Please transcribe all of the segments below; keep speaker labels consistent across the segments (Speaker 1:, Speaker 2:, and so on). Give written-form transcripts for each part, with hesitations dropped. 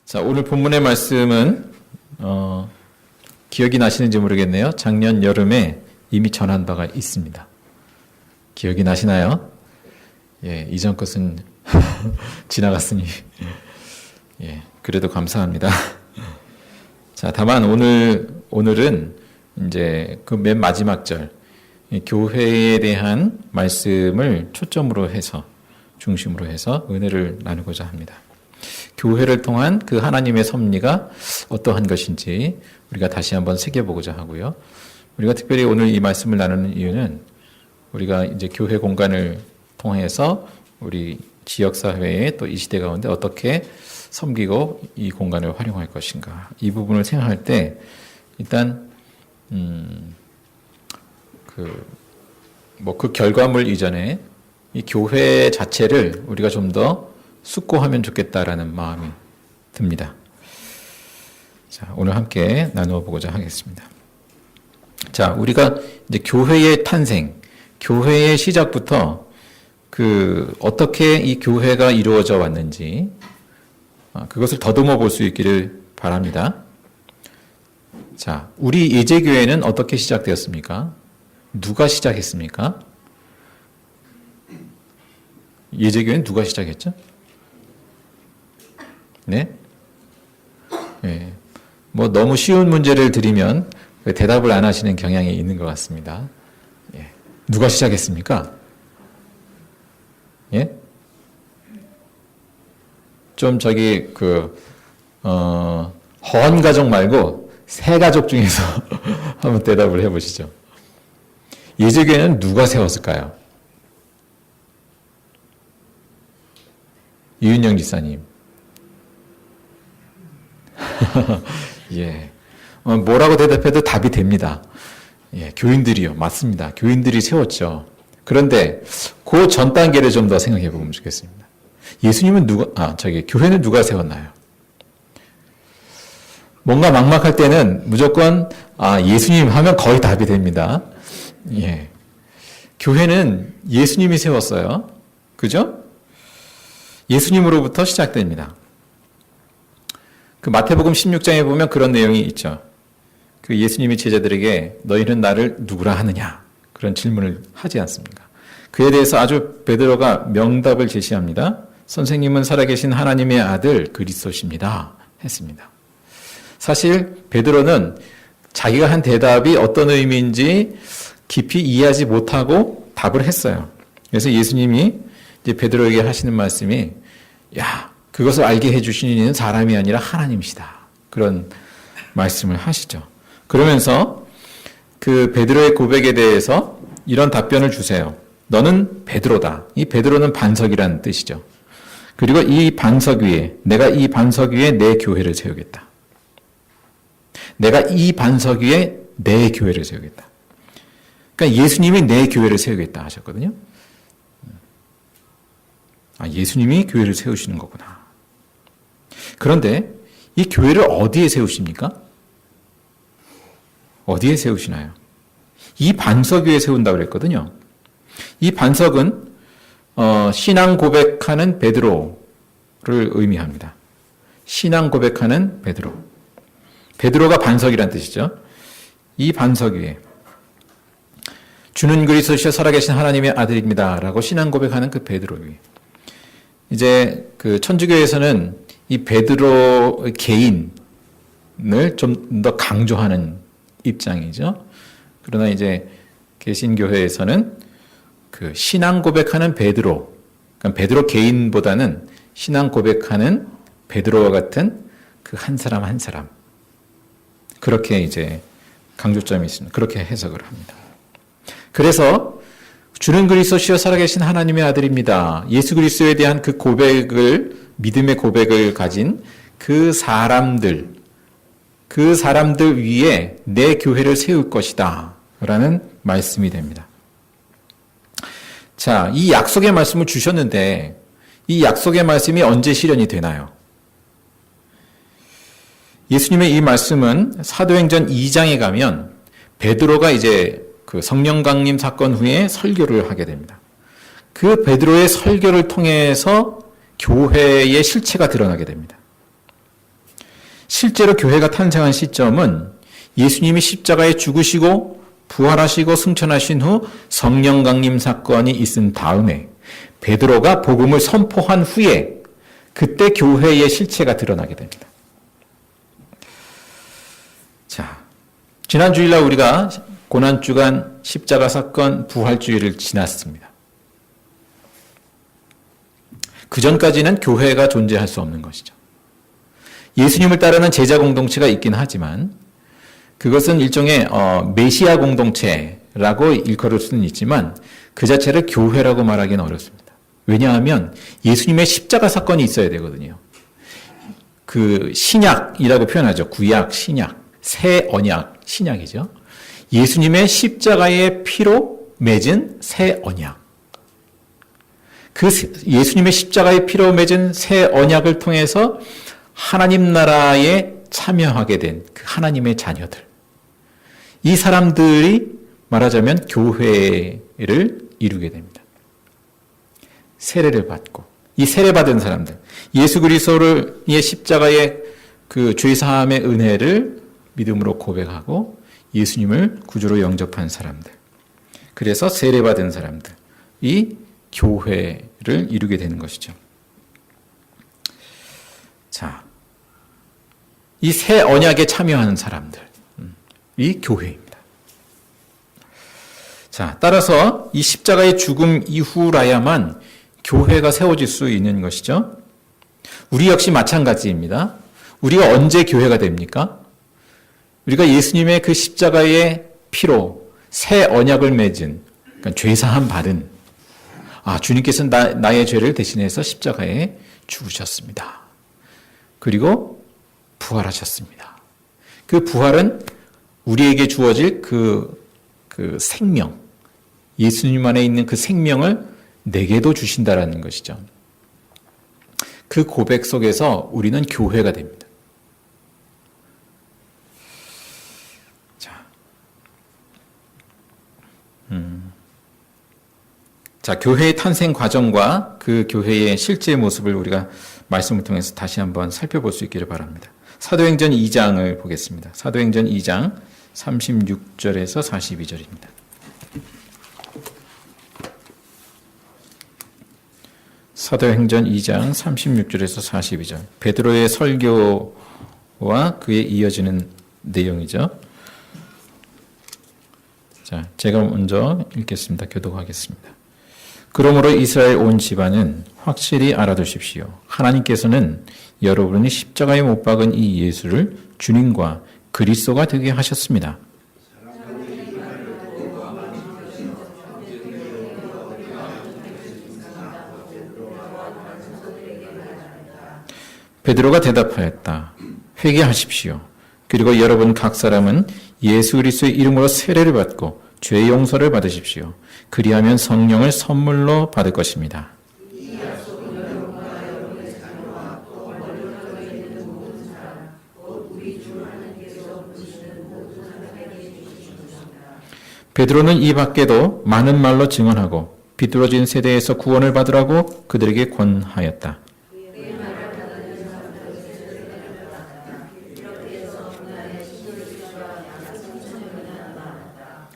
Speaker 1: 자, 오늘 본문의 말씀은 기억이 나시는지 모르겠네요. 작년 여름에 이미 전한 바가 있습니다. 기억이 나시나요? 예, 이전 것은 지나갔으니 그래도 감사합니다. 자, 다만 오늘은 이제 그 맨 마지막 절 교회에 대한 말씀을 초점으로 해서 중심으로 해서 은혜를 나누고자 합니다. 교회를 통한 그 하나님의 섭리가 어떠한 것인지 우리가 다시 한번 새겨보고자 하고요. 우리가 특별히 오늘 이 말씀을 나누는 이유는 우리가 이제 교회 공간을 통해서 우리 지역사회에 또 이 시대 가운데 어떻게 섬기고 이 공간을 활용할 것인가. 이 부분을 생각할 때 일단 그 결과물 이전에 이 교회 자체를 우리가 좀 더 숙고하면 좋겠다라는 마음이 듭니다. 자, 오늘 함께 나누어 보고자 하겠습니다. 자, 우리가 이제 교회의 탄생, 교회의 시작부터 어떻게 이 교회가 이루어져 왔는지 그것을 더듬어 볼 수 있기를 바랍니다. 자, 우리 예제교회는 어떻게 시작되었습니까? 누가 시작했습니까? 예제교회는 누가 시작했죠? 네? 네. 너무 쉬운 문제를 드리면 대답을 안 하시는 경향이 있는 것 같습니다. 예. 누가 시작했습니까? 예? 좀 허언 가족 말고 세 가족 중에서 한번 대답을 해보시죠. 예제교회는 누가 세웠을까요? 이윤영 지사님. 예. 뭐라고 대답해도 답이 됩니다. 예, 교인들이요. 맞습니다. 교인들이 세웠죠. 그런데 그 전 단계를 좀 더 생각해 보면 좋겠습니다. 예수님은 교회는 누가 세웠나요? 뭔가 막막할 때는 무조건, 예수님 하면 거의 답이 됩니다. 예. 교회는 예수님이 세웠어요. 그죠? 예수님으로부터 시작됩니다. 그 마태복음 16장에 보면 그런 내용이 있죠. 그 예수님이 제자들에게 너희는 나를 누구라 하느냐? 그런 질문을 하지 않습니까? 그에 대해서 아주 베드로가 명답을 제시합니다. 선생님은 살아계신 하나님의 아들 그리스도십니다. 했습니다. 사실 베드로는 자기가 한 대답이 어떤 의미인지 깊이 이해하지 못하고 답을 했어요. 그래서 예수님이 이제 베드로에게 하시는 말씀이 그것을 알게 해주신 이는 사람이 아니라 하나님이시다. 그런 말씀을 하시죠. 그러면서 그 베드로의 고백에 대해서 이런 답변을 주세요. 너는 베드로다. 이 베드로는 반석이라는 뜻이죠. 그리고 이 반석 위에, 내가 이 반석 위에 내 교회를 세우겠다. 내가 이 반석 위에 내 교회를 세우겠다. 그러니까 예수님이 내 교회를 세우겠다 하셨거든요. 예수님이 교회를 세우시는 거구나. 그런데 이 교회를 어디에 세우십니까? 어디에 세우시나요? 이 반석 위에 세운다고 그랬거든요. 이 반석은 신앙 고백하는 베드로를 의미합니다. 신앙 고백하는 베드로. 베드로가 반석이란 뜻이죠. 이 반석 위에 주는 그리스도시여 살아계신 하나님의 아들입니다. 라고 신앙 고백하는 그 베드로 위에. 이제 그 천주교에서는 이 베드로 개인을 좀 더 강조하는 입장이죠. 그러나 이제 개신교회에서는 그 신앙 고백하는 베드로, 그러니까 베드로 개인보다는 신앙 고백하는 베드로와 같은 그 한 사람 한 사람. 그렇게 이제 강조점이 있습니다. 그렇게 해석을 합니다. 그래서 주는 그리스도시여 살아계신 하나님의 아들입니다. 예수 그리스도에 대한 그 고백을, 믿음의 고백을 가진 그 사람들 위에 내 교회를 세울 것이다. 라는 말씀이 됩니다. 자, 이 약속의 말씀을 주셨는데 이 약속의 말씀이 언제 실현이 되나요? 예수님의 이 말씀은 사도행전 2장에 가면 베드로가 이제 그 성령 강림 사건 후에 설교를 하게 됩니다. 그 베드로의 설교를 통해서 교회의 실체가 드러나게 됩니다. 실제로 교회가 탄생한 시점은 예수님이 십자가에 죽으시고 부활하시고 승천하신 후 성령 강림 사건이 있은 다음에 베드로가 복음을 선포한 후에 그때 교회의 실체가 드러나게 됩니다. 자, 지난 주일날 우리가 고난주간 십자가 사건 부활주의를 지났습니다. 그 전까지는 교회가 존재할 수 없는 것이죠. 예수님을 따르는 제자 공동체가 있긴 하지만 그것은 일종의 메시아 공동체라고 일컬을 수는 있지만 그 자체를 교회라고 말하기는 어렵습니다. 왜냐하면 예수님의 십자가 사건이 있어야 되거든요. 그 신약이라고 표현하죠. 구약, 신약, 새 언약, 신약이죠. 예수님의 십자가의 피로 맺은 새 언약. 그 예수님의 십자가의 피로 맺은 새 언약을 통해서 하나님 나라에 참여하게 된 그 하나님의 자녀들. 이 사람들이 말하자면 교회를 이루게 됩니다. 세례를 받고 이 세례받은 사람들, 예수 그리스도의 십자가의 그 죄사함의 은혜를 믿음으로 고백하고 예수님을 구주로 영접한 사람들. 그래서 세례받은 사람들이 교회를 이루게 되는 것이죠. 자, 이 새 언약에 참여하는 사람들, 이 교회입니다. 자, 따라서 이 십자가의 죽음 이후라야만 교회가 세워질 수 있는 것이죠. 우리 역시 마찬가지입니다. 우리가 언제 교회가 됩니까? 우리가 예수님의 그 십자가의 피로 새 언약을 맺은, 그러니까 죄사함 받은, 주님께서는 나의 죄를 대신해서 십자가에 죽으셨습니다. 그리고 부활하셨습니다. 그 부활은 우리에게 주어질 그 생명, 예수님 안에 있는 그 생명을 내게도 주신다라는 것이죠. 그 고백 속에서 우리는 교회가 됩니다. 자, 교회의 탄생 과정과 그 교회의 실제 모습을 우리가 말씀을 통해서 다시 한번 살펴볼 수 있기를 바랍니다. 사도행전 2장을 보겠습니다. 사도행전 2장 36절에서 42절입니다. 사도행전 2장 36절에서 42절. 베드로의 설교와 그에 이어지는 내용이죠. 자, 제가 먼저 읽겠습니다. 교독하겠습니다. 그러므로 이스라엘 온 집안은 확실히 알아두십시오. 하나님께서는 여러분이 십자가에 못 박은 이 예수를 주님과 그리스도가 되게 하셨습니다. 베드로가 대답하였다. 회개하십시오. 그리고 여러분 각 사람은 예수 그리스도의 이름으로 세례를 받고 죄 용서를 받으십시오. 그리하면 성령을 선물로 받을 것입니다. 베드로는 이 밖에도 많은 말로 증언하고 비뚤어진 세대에서 구원을 받으라고 그들에게 권하였다.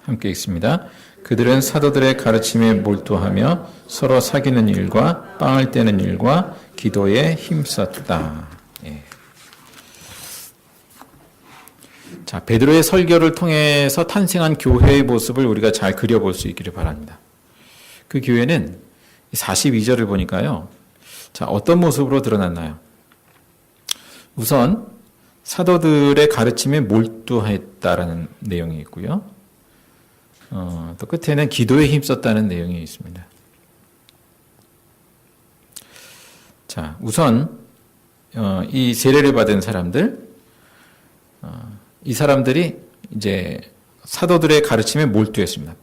Speaker 1: 함께 읽습니다. 그들은 사도들의 가르침에 몰두하며 서로 사귀는 일과 빵을 떼는 일과 기도에 힘썼다. 예. 자, 베드로의 설교를 통해서 탄생한 교회의 모습을 우리가 잘 그려볼 수 있기를 바랍니다. 그 교회는 42절을 보니까요. 자, 어떤 모습으로 드러났나요? 우선 사도들의 가르침에 몰두했다라는 내용이 있고요. 또 끝에는 기도에 힘썼다는 내용이 있습니다. 자, 우선 이 세례를 받은 사람들, 이 사람들이 이제 사도들의 가르침에 몰두했습니다.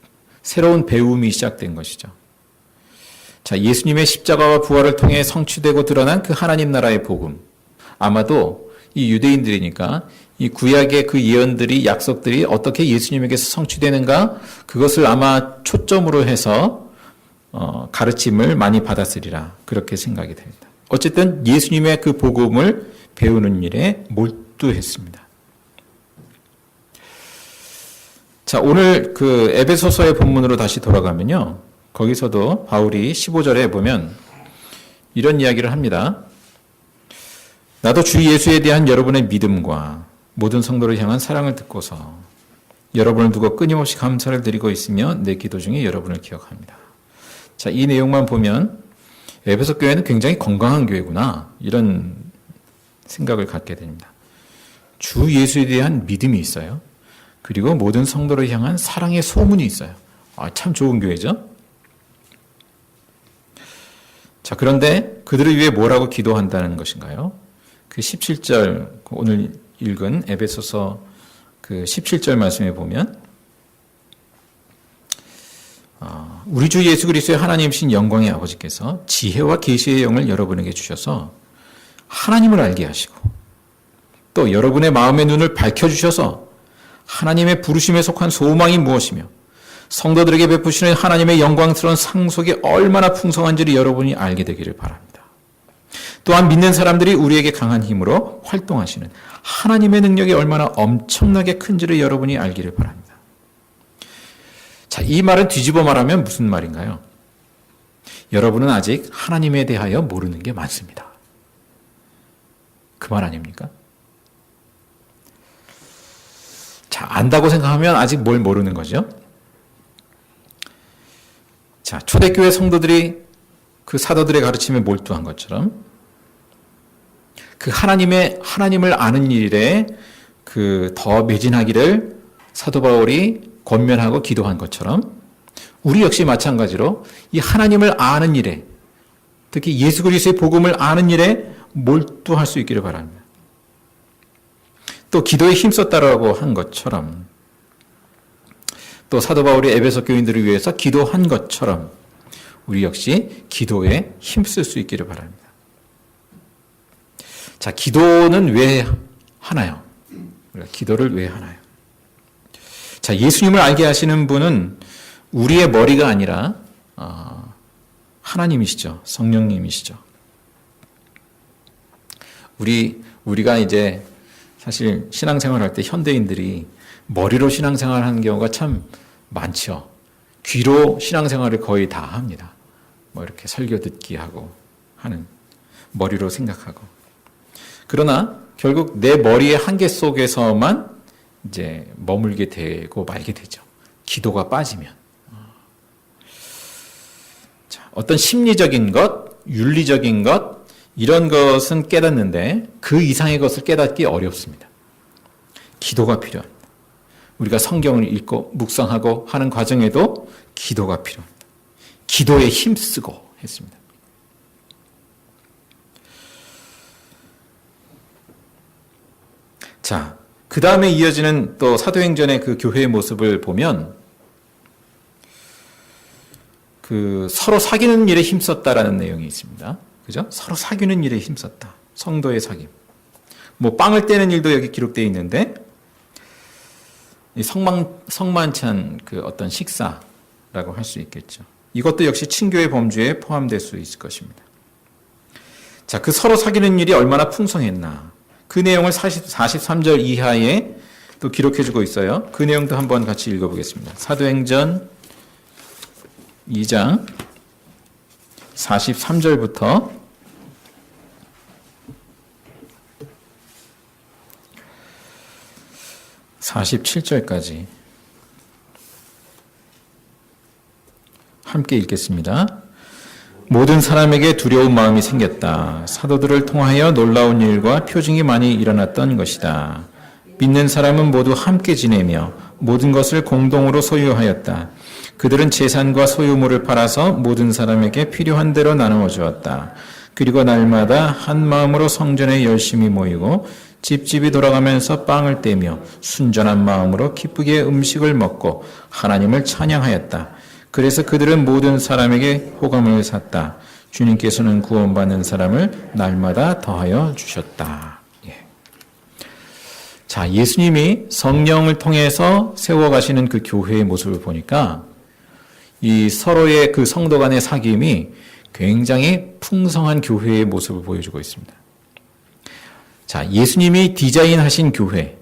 Speaker 1: 새로운 배움이 시작된 것이죠. 자, 예수님의 십자가와 부활을 통해 성취되고 드러난 그 하나님 나라의 복음. 아마도 이 유대인들이니까 이 구약의 그 예언들이, 약속들이 어떻게 예수님에게서 성취되는가, 그것을 아마 초점으로 해서 가르침을 많이 받았으리라, 그렇게 생각이 됩니다. 어쨌든 예수님의 그 복음을 배우는 일에 몰두했습니다. 자, 오늘 그 에베소서의 본문으로 다시 돌아가면요. 거기서도 바울이 15절에 보면 이런 이야기를 합니다. 나도 주 예수에 대한 여러분의 믿음과 모든 성도를 향한 사랑을 듣고서 여러분을 두고 끊임없이 감사를 드리고 있으며 내 기도 중에 여러분을 기억합니다. 자, 이 내용만 보면 에베소 교회는 굉장히 건강한 교회구나 이런 생각을 갖게 됩니다. 주 예수에 대한 믿음이 있어요. 그리고 모든 성도를 향한 사랑의 소문이 있어요. 참 좋은 교회죠. 자, 그런데 그들을 위해 뭐라고 기도한다는 것인가요? 그 17절 오늘 읽은 에베소서 그 17절 말씀에 보면 우리 주 예수 그리스도의 하나님이신 영광의 아버지께서 지혜와 계시의 영을 여러분에게 주셔서 하나님을 알게 하시고 또 여러분의 마음의 눈을 밝혀주셔서 하나님의 부르심에 속한 소망이 무엇이며 성도들에게 베푸시는 하나님의 영광스러운 상속이 얼마나 풍성한지를 여러분이 알게 되기를 바랍니다. 또한 믿는 사람들이 우리에게 강한 힘으로 활동하시는 하나님의 능력이 얼마나 엄청나게 큰지를 여러분이 알기를 바랍니다. 자, 이 말은 뒤집어 말하면 무슨 말인가요? 여러분은 아직 하나님에 대하여 모르는 게 많습니다. 그 말 아닙니까? 자, 안다고 생각하면 아직 뭘 모르는 거죠? 자, 초대교회 성도들이 그 사도들의 가르침에 몰두한 것처럼 그 하나님을 아는 일에 그 더 매진하기를 사도 바울이 권면하고 기도한 것처럼 우리 역시 마찬가지로 이 하나님을 아는 일에 특히 예수 그리스도의 복음을 아는 일에 몰두할 수 있기를 바랍니다. 또 기도에 힘썼다라고 한 것처럼 또 사도 바울이 에베소 교인들을 위해서 기도한 것처럼 우리 역시 기도에 힘쓸 수 있기를 바랍니다. 자, 기도는 왜 하나요? 우리가 기도를 왜 하나요? 자, 예수님을 알게 하시는 분은 우리의 머리가 아니라 하나님이시죠. 성령님이시죠. 우리가 이제 사실 신앙생활 할 때 현대인들이 머리로 신앙생활 하는 경우가 참 많죠. 귀로 신앙생활을 거의 다 합니다. 뭐 이렇게 설교 듣기 하고 하는 머리로 생각하고. 그러나 결국 내 머리의 한계 속에서만 이제 머물게 되고 말게 되죠. 기도가 빠지면. 자, 어떤 심리적인 것, 윤리적인 것, 이런 것은 깨닫는데 그 이상의 것을 깨닫기 어렵습니다. 기도가 필요합니다. 우리가 성경을 읽고 묵상하고 하는 과정에도 기도가 필요합니다. 기도에 힘쓰고 했습니다. 자, 그 다음에 이어지는 또 사도행전의 그 교회의 모습을 보면 그 서로 사귀는 일에 힘썼다라는 내용이 있습니다. 그죠? 서로 사귀는 일에 힘썼다. 성도의 사귐. 뭐 빵을 떼는 일도 여기 기록되어 있는데 이 성만찬 그 어떤 식사라고 할 수 있겠죠. 이것도 역시 친교의 범주에 포함될 수 있을 것입니다. 자, 그 서로 사귀는 일이 얼마나 풍성했나. 그 내용을 43절 이하에 또 기록해주고 있어요. 그 내용도 한번 같이 읽어보겠습니다. 사도행전 2장 43절부터 47절까지 함께 읽겠습니다. 모든 사람에게 두려운 마음이 생겼다. 사도들을 통하여 놀라운 일과 표징이 많이 일어났던 것이다. 믿는 사람은 모두 함께 지내며 모든 것을 공동으로 소유하였다. 그들은 재산과 소유물을 팔아서 모든 사람에게 필요한 대로 나누어 주었다. 그리고 날마다 한 마음으로 성전에 열심히 모이고 집집이 돌아가면서 빵을 떼며 순전한 마음으로 기쁘게 음식을 먹고 하나님을 찬양하였다. 그래서 그들은 모든 사람에게 호감을 샀다. 주님께서는 구원받는 사람을 날마다 더하여 주셨다. 예. 자, 예수님이 성령을 통해서 세워가시는 그 교회의 모습을 보니까 이 서로의 그 성도 간의 사귐이 굉장히 풍성한 교회의 모습을 보여주고 있습니다. 자, 예수님이 디자인하신 교회.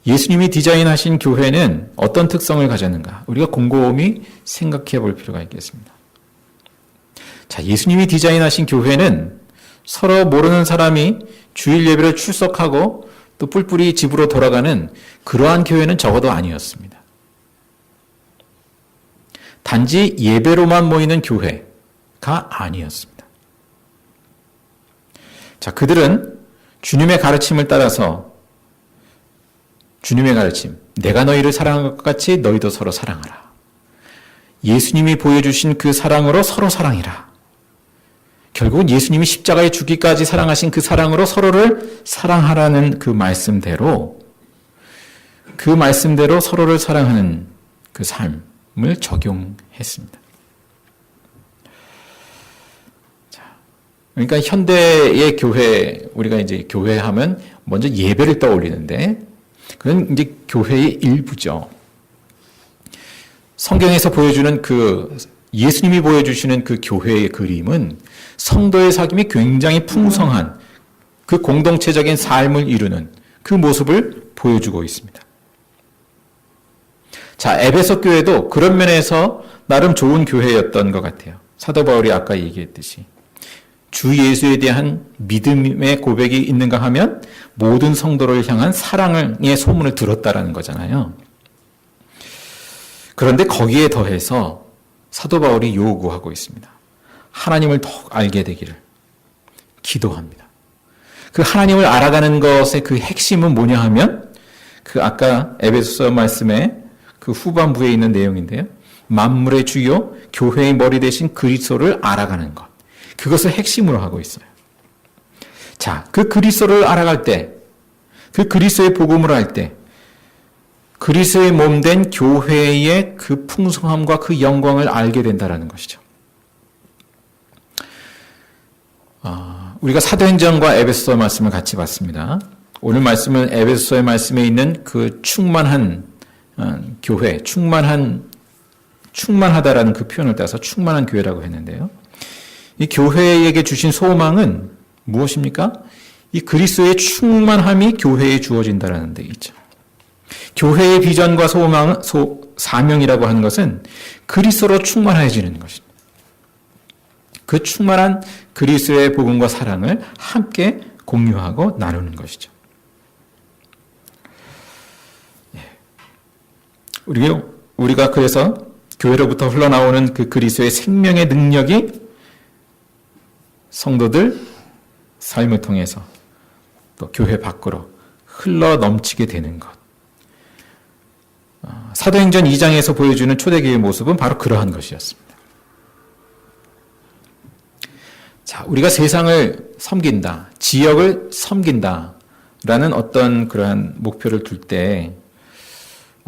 Speaker 1: 예수님이 디자인하신 교회는 어떤 특성을 가졌는가? 우리가 곰곰이 생각해 볼 필요가 있겠습니다. 자, 예수님이 디자인하신 교회는 서로 모르는 사람이 주일 예배를 출석하고 또 뿔뿔이 집으로 돌아가는 그러한 교회는 적어도 아니었습니다. 단지 예배로만 모이는 교회가 아니었습니다. 자, 그들은 주님의 가르침을 따라서 주님의 가르침, 내가 너희를 사랑한 것 같이 너희도 서로 사랑하라. 예수님이 보여주신 그 사랑으로 서로 사랑이라. 결국은 예수님이 십자가에 죽기까지 사랑하신 그 사랑으로 서로를 사랑하라는 그 말씀대로 서로를 사랑하는 그 삶을 적용했습니다. 자, 그러니까 현대의 교회, 우리가 이제 교회 하면 먼저 예배를 떠올리는데 그건 이제 교회의 일부죠. 성경에서 보여주는 예수님이 보여주시는 그 교회의 그림은 성도의 사귐이 굉장히 풍성한 그 공동체적인 삶을 이루는 그 모습을 보여주고 있습니다. 자, 에베소 교회도 그런 면에서 나름 좋은 교회였던 것 같아요. 사도 바울이 아까 얘기했듯이 주 예수에 대한 믿음의 고백이 있는가 하면 모든 성도를 향한 사랑의 소문을 들었다라는 거잖아요. 그런데 거기에 더해서 사도 바울이 요구하고 있습니다. 하나님을 더욱 알게 되기를 기도합니다. 그 하나님을 알아가는 것의 그 핵심은 뭐냐 하면 그 아까 에베소서 말씀의 그 후반부에 있는 내용인데요. 만물의 주요 교회의 머리 대신 그리스도를 알아가는 것. 그것을 핵심으로 하고 있어요. 자, 그 그리스도를 알아갈 때, 그 그리스도의 복음을 할 때, 그리스도의 몸된 교회의 그 풍성함과 그 영광을 알게 된다는 것이죠. 우리가 사도행전과 에베소서 말씀을 같이 봤습니다. 오늘 말씀은 에베소서의 말씀에 있는 그 충만한 교회, 충만하다라는 그 표현을 따서 충만한 교회라고 했는데요. 이 교회에게 주신 소망은 무엇입니까? 이 그리스도의 충만함이 교회에 주어진다라는 데 있죠. 교회의 비전과 사명이라고 하는 것은 그리스도로 충만해지는 것입니다. 그 충만한 그리스도의 복음과 사랑을 함께 공유하고 나누는 것이죠. 우리가 그래서 교회로부터 흘러나오는 그 그리스도의 생명의 능력이 성도들 삶을 통해서 또 교회 밖으로 흘러 넘치게 되는 것. 사도행전 2장에서 보여주는 초대교회의 모습은 바로 그러한 것이었습니다. 자, 우리가 세상을 섬긴다, 지역을 섬긴다라는 어떤 그러한 목표를 둘 때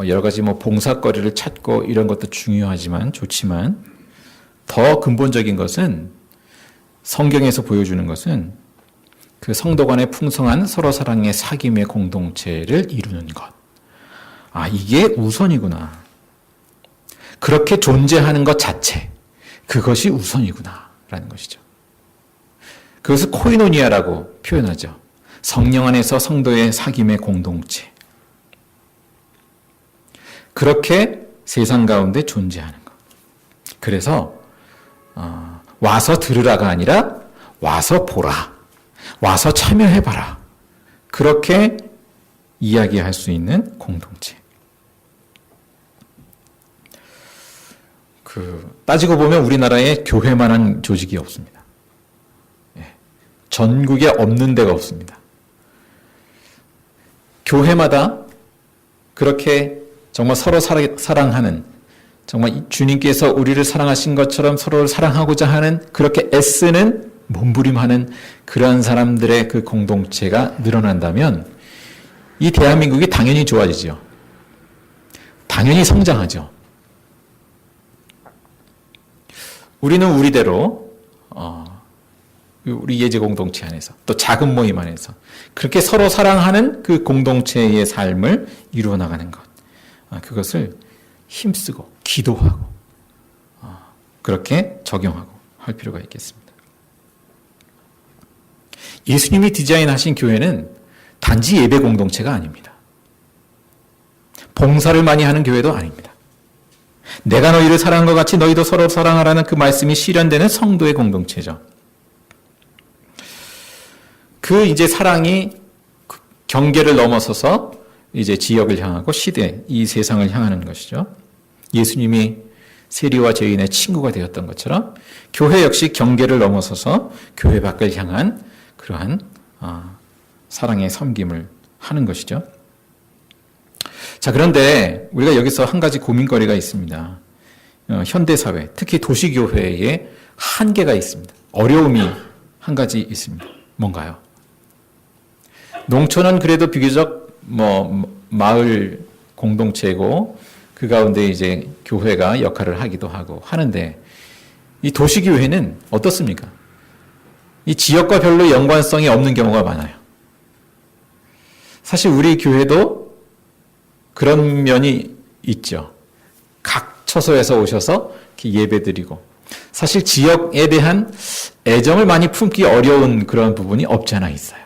Speaker 1: 여러 가지 봉사거리를 찾고 이런 것도 중요하지만 좋지만 더 근본적인 것은 성경에서 보여주는 것은 그 성도 간의 풍성한 서로 사랑의 사귐의 공동체를 이루는 것. 아, 이게 우선이구나. 그렇게 존재하는 것 자체, 그것이 우선이구나라는 것이죠. 그것을 코이노니아라고 표현하죠. 성령 안에서 성도의 사귐의 공동체. 그렇게 세상 가운데 존재하는 것. 그래서 와서 들으라가 아니라 와서 보라. 와서 참여해봐라. 그렇게 이야기할 수 있는 공동체. 따지고 보면 우리나라에 교회만한 조직이 없습니다. 전국에 없는 데가 없습니다. 교회마다 그렇게 정말 서로 사랑하는, 정말 주님께서 우리를 사랑하신 것처럼 서로를 사랑하고자 하는, 그렇게 애쓰는, 몸부림하는 그러한 사람들의 그 공동체가 늘어난다면 이 대한민국이 당연히 좋아지죠. 당연히 성장하죠. 우리는 우리대로 우리 예제 공동체 안에서 또 작은 모임 안에서 그렇게 서로 사랑하는 그 공동체의 삶을 이루어 나가는 것, 그것을 힘쓰고 기도하고 그렇게 적용하고 할 필요가 있겠습니다. 예수님이 디자인하신 교회는 단지 예배 공동체가 아닙니다. 봉사를 많이 하는 교회도 아닙니다. 내가 너희를 사랑한 것 같이 너희도 서로 사랑하라는 그 말씀이 실현되는 성도의 공동체죠. 그 이제 사랑이 경계를 넘어서서 이제 지역을 향하고 시대, 이 세상을 향하는 것이죠. 예수님이 세리와 죄인의 친구가 되었던 것처럼 교회 역시 경계를 넘어서서 교회 밖을 향한 그러한 사랑의 섬김을 하는 것이죠. 자, 그런데 우리가 여기서 한 가지 고민거리가 있습니다. 현대사회, 특히 도시교회에 한계가 있습니다. 어려움이 한 가지 있습니다. 뭔가요? 농촌은 그래도 비교적 마을 공동체고 그 가운데 이제 교회가 역할을 하기도 하고 하는데 이 도시교회는 어떻습니까? 이 지역과 별로 연관성이 없는 경우가 많아요. 사실 우리 교회도 그런 면이 있죠. 각 처소에서 오셔서 예배드리고 사실 지역에 대한 애정을 많이 품기 어려운 그런 부분이 없지 않아 있어요.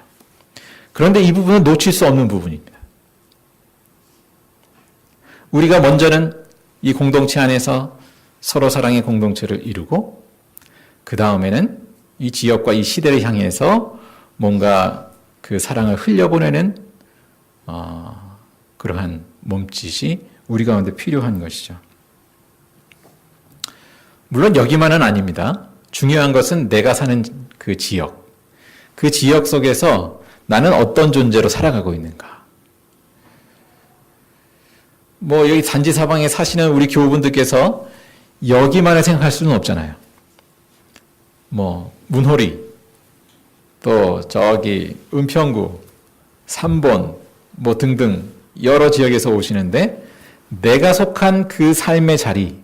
Speaker 1: 그런데 이 부분은 놓칠 수 없는 부분입니다. 우리가 먼저는 이 공동체 안에서 서로 사랑의 공동체를 이루고 그 다음에는 이 지역과 이 시대를 향해서 뭔가 그 사랑을 흘려보내는 그러한 몸짓이 우리 가운데 필요한 것이죠. 물론 여기만은 아닙니다. 중요한 것은 내가 사는 그 지역 속에서 나는 어떤 존재로 살아가고 있는가. 여기 단지 사방에 사시는 우리 교우분들께서 여기만을 생각할 수는 없잖아요. 문호리, 또 저기 은평구, 삼본, 등등 여러 지역에서 오시는데 내가 속한 그 삶의 자리,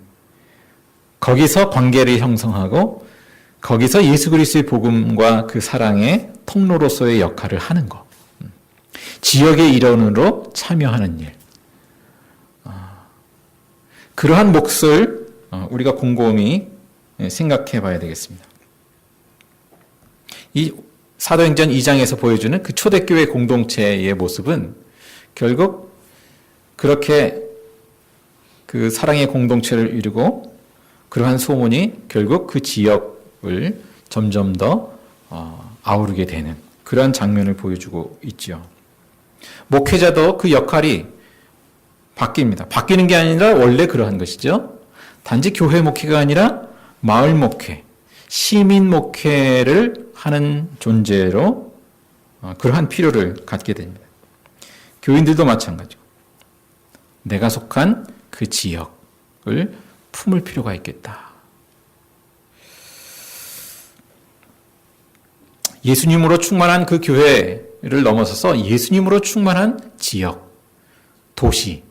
Speaker 1: 거기서 관계를 형성하고 거기서 예수 그리스도의 복음과 그 사랑의 통로로서의 역할을 하는 것. 지역의 일원으로 참여하는 일. 그러한 몫을 우리가 곰곰이 생각해 봐야 되겠습니다. 이 사도행전 2장에서 보여주는 그 초대교회 공동체의 모습은 결국 그렇게 그 사랑의 공동체를 이루고 그러한 소문이 결국 그 지역을 점점 더 아우르게 되는 그러한 장면을 보여주고 있죠. 목회자도 그 역할이 바뀝니다. 바뀌는 게 아니라 원래 그러한 것이죠. 단지 교회 목회가 아니라 마을 목회, 시민 목회를 하는 존재로 그러한 필요를 갖게 됩니다. 교인들도 마찬가지고 내가 속한 그 지역을 품을 필요가 있겠다. 예수님으로 충만한 그 교회를 넘어서서 예수님으로 충만한 지역, 도시,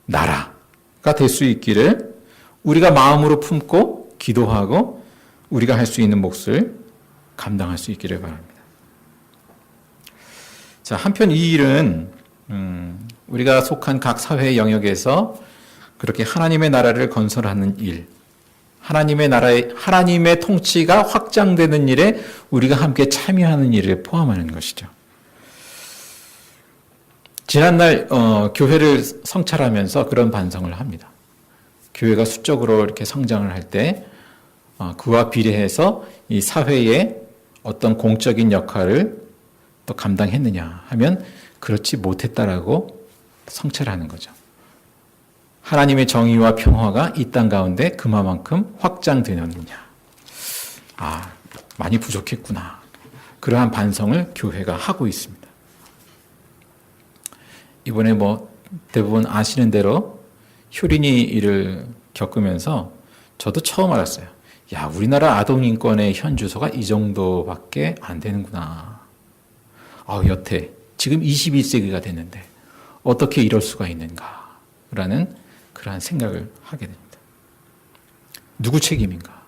Speaker 1: 나라가 될 수 있기를 우리가 마음으로 품고 기도하고 우리가 할 수 있는 몫을 감당할 수 있기를 바랍니다. 자, 한편 이 일은 우리가 속한 각 사회 영역에서 그렇게 하나님의 나라를 건설하는 일, 하나님의 통치가 확장되는 일에 우리가 함께 참여하는 일을 포함하는 것이죠. 지난날 교회를 성찰하면서 그런 반성을 합니다. 교회가 수적으로 이렇게 성장을 할 때 그와 비례해서 이 사회의 어떤 공적인 역할을 또 감당했느냐 하면 그렇지 못했다라고 성찰하는 거죠. 하나님의 정의와 평화가 이 땅 가운데 그만큼 확장되느냐. 많이 부족했구나. 그러한 반성을 교회가 하고 있습니다. 이번에 대부분 아시는 대로 효린이 일을 겪으면서 저도 처음 알았어요. 우리나라 아동인권의 현주소가 이 정도밖에 안 되는구나. 여태 지금 21세기가 됐는데 어떻게 이럴 수가 있는가 라는 그러한 생각을 하게 됩니다. 누구 책임인가?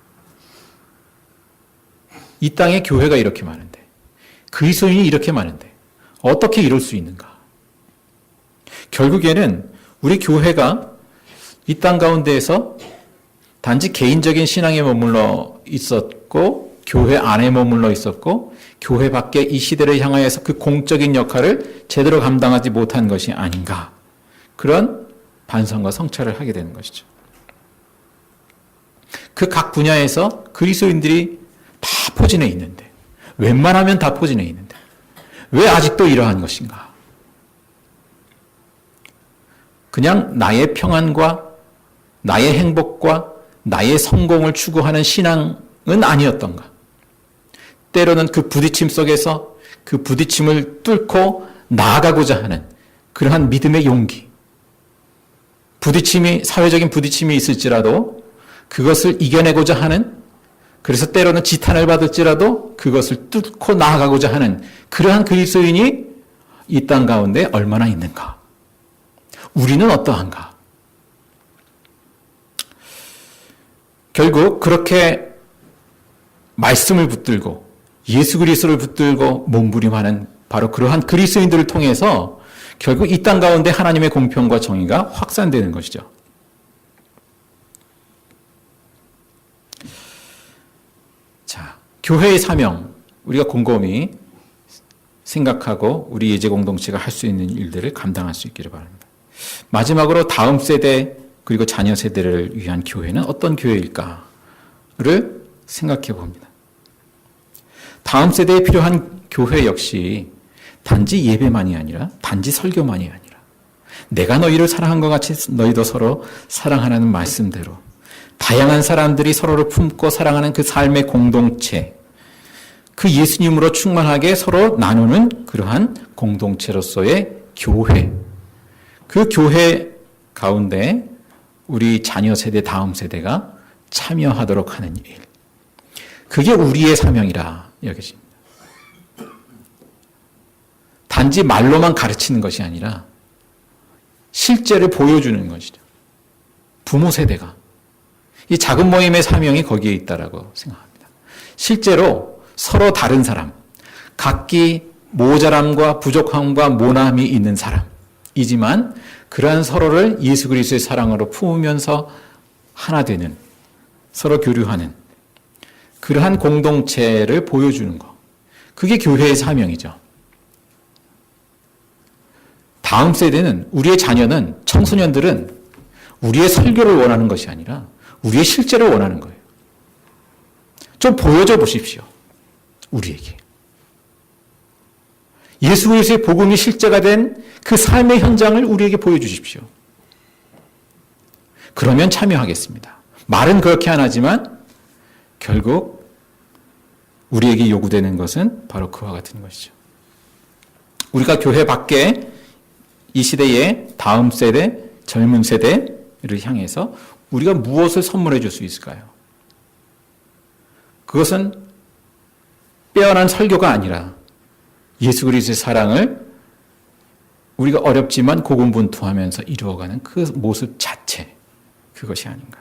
Speaker 1: 이 땅에 교회가 이렇게 많은데 그리스도인이 이렇게 많은데 어떻게 이럴 수 있는가? 결국에는 우리 교회가 이 땅 가운데에서 단지 개인적인 신앙에 머물러 있었고 교회 안에 머물러 있었고 교회 밖에 이 시대를 향하여서 그 공적인 역할을 제대로 감당하지 못한 것이 아닌가. 그런 반성과 성찰을 하게 되는 것이죠. 그 각 분야에서 그리스도인들이 다 포진해 있는데, 웬만하면 다 포진해 있는데 왜 아직도 이러한 것인가? 그냥 나의 평안과 나의 행복과 나의 성공을 추구하는 신앙은 아니었던가? 때로는 그 부딪힘 속에서 그 부딪힘을 뚫고 나아가고자 하는 그러한 믿음의 용기. 사회적인 부딪힘이 있을지라도 그것을 이겨내고자 하는, 그래서 때로는 지탄을 받을지라도 그것을 뚫고 나아가고자 하는 그러한 그리스도인이 이 땅 가운데 얼마나 있는가? 우리는 어떠한가? 결국 그렇게 말씀을 붙들고 예수 그리스도를 붙들고 몸부림하는 바로 그러한 그리스도인들을 통해서 결국 이 땅 가운데 하나님의 공평과 정의가 확산되는 것이죠. 자, 교회의 사명, 우리가 곰곰이 생각하고 우리 예제 공동체가 할 수 있는 일들을 감당할 수 있기를 바랍니다. 마지막으로 다음 세대 그리고 자녀 세대를 위한 교회는 어떤 교회일까를 생각해 봅니다. 다음 세대에 필요한 교회 역시 단지 예배만이 아니라 단지 설교만이 아니라 내가 너희를 사랑한 것 같이 너희도 서로 사랑하라는 말씀대로 다양한 사람들이 서로를 품고 사랑하는 그 삶의 공동체, 그 예수님으로 충만하게 서로 나누는 그러한 공동체로서의 교회, 그 교회 가운데 우리 자녀 세대, 다음 세대가 참여하도록 하는 일, 그게 우리의 사명이라 여겨집니다. 단지 말로만 가르치는 것이 아니라 실제를 보여주는 것이죠. 부모 세대가. 이 작은 모임의 사명이 거기에 있다라고 생각합니다. 실제로 서로 다른 사람, 각기 모자람과 부족함과 모남이 있는 사람이지만 그러한 서로를 예수 그리스도의 사랑으로 품으면서 하나 되는, 서로 교류하는 그러한 공동체를 보여주는 것. 그게 교회의 사명이죠. 다음 세대는, 우리의 자녀는, 청소년들은 우리의 설교를 원하는 것이 아니라 우리의 실제를 원하는 거예요. 좀 보여줘 보십시오. 우리에게. 예수 그리스도의 복음이 실제가 된 그 삶의 현장을 우리에게 보여주십시오. 그러면 참여하겠습니다. 말은 그렇게 안 하지만 결국 우리에게 요구되는 것은 바로 그와 같은 것이죠. 우리가 교회 밖에 이 시대의 다음 세대, 젊은 세대를 향해서 우리가 무엇을 선물해 줄 수 있을까요? 그것은 빼어난 설교가 아니라 예수 그리스도의 사랑을 우리가 어렵지만 고군분투하면서 이루어가는 그 모습 자체, 그것이 아닌가.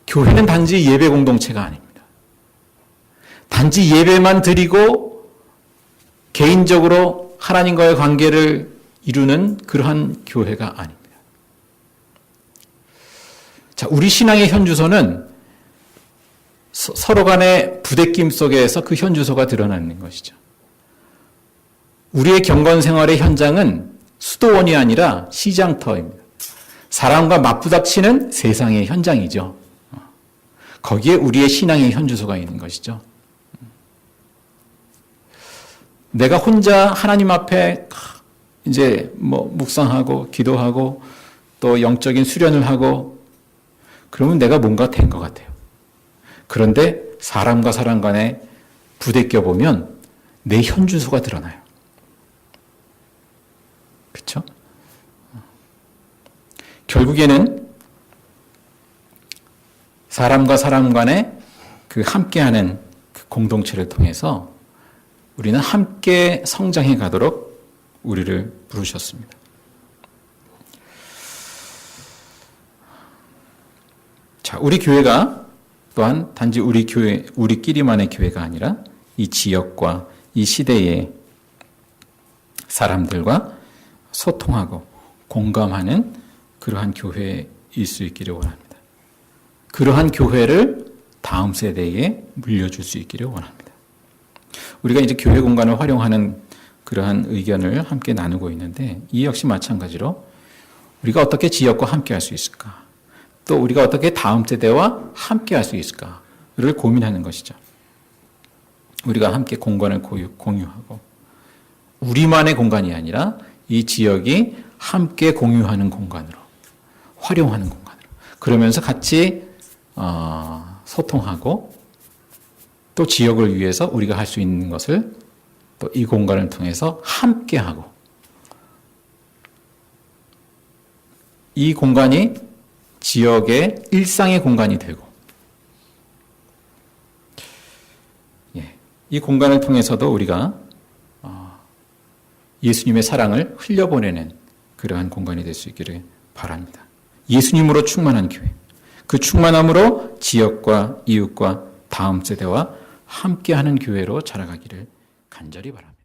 Speaker 1: 교회는 단지 예배 공동체가 아닙니다. 단지 예배만 드리고 개인적으로 하나님과의 관계를 이루는 그러한 교회가 아닙니다. 자, 우리 신앙의 현주소는 서로 간의 부대낌 속에서 그 현주소가 드러나는 것이죠. 우리의 경건 생활의 현장은 수도원이 아니라 시장터입니다. 사람과 맞부닥치는 세상의 현장이죠. 거기에 우리의 신앙의 현주소가 있는 것이죠. 내가 혼자 하나님 앞에 이제 묵상하고 기도하고 또 영적인 수련을 하고 그러면 내가 뭔가 된 것 같아요. 그런데 사람과 사람 간에 부대껴 보면 내 현주소가 드러나요. 그렇죠? 결국에는 사람과 사람 간에 그 함께하는 그 공동체를 통해서 우리는 함께 성장해 가도록 우리를 부르셨습니다. 자, 우리 교회가 또한 단지 우리 교회, 우리끼리만의 교회가 아니라 이 지역과 이 시대의 사람들과 소통하고 공감하는 그러한 교회일 수 있기를 원합니다. 그러한 교회를 다음 세대에 물려줄 수 있기를 원합니다. 우리가 이제 교회 공간을 활용하는 그러한 의견을 함께 나누고 있는데 이 역시 마찬가지로 우리가 어떻게 지역과 함께 할 수 있을까? 또 우리가 어떻게 다음 세대와 함께 할 수 있을까를 고민하는 것이죠. 우리가 함께 공간을 공유하고 우리만의 공간이 아니라 이 지역이 함께 공유하는 공간으로 활용하는 공간으로 그러면서 같이 소통하고 또 지역을 위해서 우리가 할 수 있는 것을 또 이 공간을 통해서 함께하고 이 공간이 지역의 일상의 공간이 되고 이 공간을 통해서도 우리가 예수님의 사랑을 흘려보내는 그러한 공간이 될 수 있기를 바랍니다. 예수님으로 충만한 교회, 그 충만함으로 지역과 이웃과 다음 세대와 함께하는 교회로 자라가기를 간절히 바랍니다.